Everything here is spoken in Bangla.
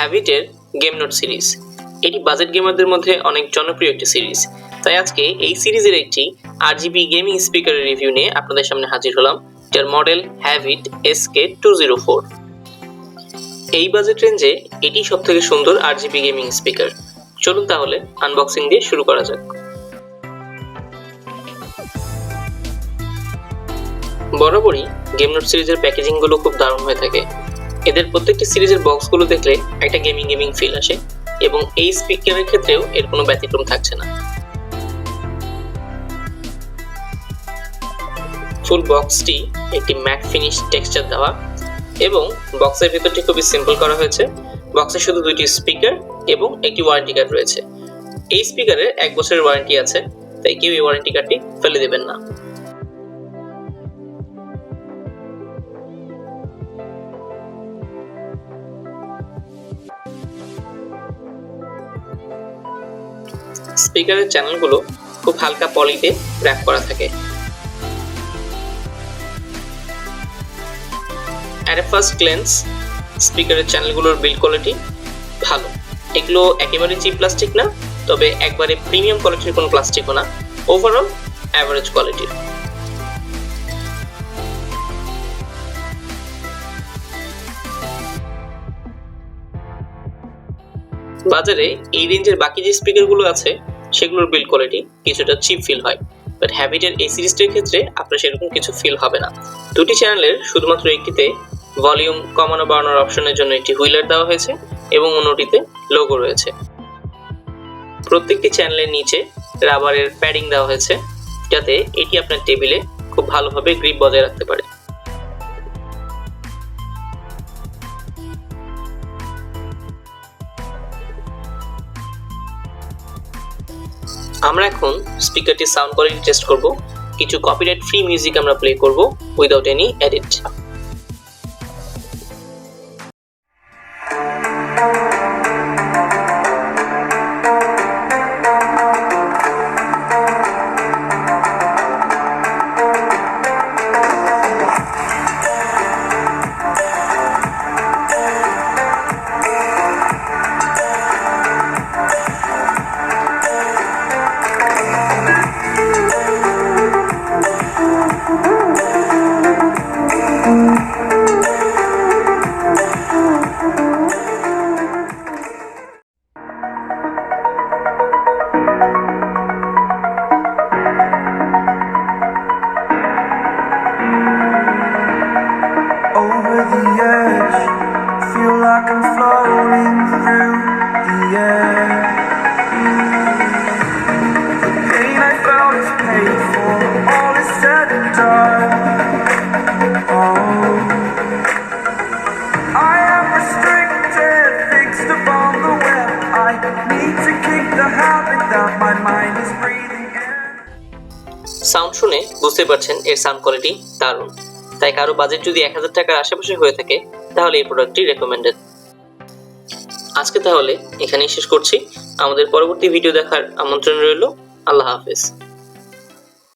হ্যাভিটের গেম নোট সিরিজ। এটি বাজেট গেমারদের মধ্যে অনেক জনপ্রিয় একটি সিরিজ। তাই আজকে এই সিরিজের একটি RGB গেমিং স্পিকারের রিভিউ নিয়ে আপনাদের সামনে হাজির হলাম, যার মডেল Havit SK204। এই বাজেট রেঞ্জে এটি সবথেকে সুন্দর RGB গেমিং স্পিকার। চলুন তাহলে আনবক্সিং দিয়ে শুরু করা যাক। বরাবরই গেম নোট সিরিজের প্যাকেজিং গুলো খুব দারুণ হয়ে থাকে। এদের প্রত্যেকটি সিরিজের বক্সগুলো দেখলে একটা গেমিং ফিল আসে, এবং এই স্পিকারের ক্ষেত্রেও এর কোনো ব্যতিক্রম থাকছে না। ফুল বক্সটি একটি ম্যাট ফিনিশ টেক্সচার দেওয়া, এবং বক্সের ভিতরটি খুবই সিম্পল করা হয়েছে। বক্সে শুধু দুইটি স্পিকার এবং একটি ওয়ারেন্টি কার্ড রয়েছে। এই স্পিকারের 1 বছরের ওয়ারেন্টি আছে, তাই কেউ এই ওয়ারেন্টি কার্ডটি ফেলে দেবেন না। স্পিকারের চ্যানেলগুলো খুব হালকা পলিতে র‍্যাপ করা থাকে। অ্যাট এ ফার্স্ট গ্ল্যান্স স্পিকারের চ্যানেলগুলোর বিল্ড কোয়ালিটি ভালো। এগুলো একেবারে চিপ প্লাস্টিক না, তবে একবারে প্রিমিয়াম কোয়ালিটির কোনো প্লাস্টিকও না। ওভারঅল অ্যাভারেজ কোয়ালিটির। বাজারে এই রেঞ্জের বাকি যে স্পিকারগুলো আছে সেগুলোর বিল্ড কোয়ালিটি কিছুটা চিপ ফিল হয়, বাট হ্যাভিটের এই সিরিজটির ক্ষেত্রে আপনার সেরকম কিছু ফিল হবে না। দুটি চ্যানেলের শুধুমাত্র একটিতে ভলিউম কমানো বাড়ানোর অপশনের জন্য একটি হুইলার দেওয়া হয়েছে, এবং অন্যটিতে লোগো রয়েছে। প্রত্যেকটি চ্যানেলের নিচে রাবারের প্যাডিং দেওয়া হয়েছে, যাতে এটি আপনার টেবিলে খুব ভালোভাবে গ্রিপ বজায় রাখতে পারে। আমরা এখন স্পিকারটির সাউন্ড কোয়ালিটি টেস্ট করব। কিছু কপিরাইট ফ্রি মিউজিক আমরা প্লে করব without any edit. Over the edge, feel like I'm floating through the air. The pain I felt is paid for, all is said and done. Oh, I am restricted, fixed upon the web. I need to kick the habit that my mind is breathing in. Sound শুনে বুঝতে পারছেন এর সাউন্ড কোয়ালিটি দারুণ। তাই কারো বাজেট যদি 1000 টাকার আশেপাশে হয়ে থাকে, তাহলে এই প্রোডাক্টটি রেকমেন্ডেড। আজকে তাহলে এখানেই শেষ করছি। আমাদের পরবর্তী ভিডিও দেখার আমন্ত্রণ রইল। আল্লাহ হাফেজ।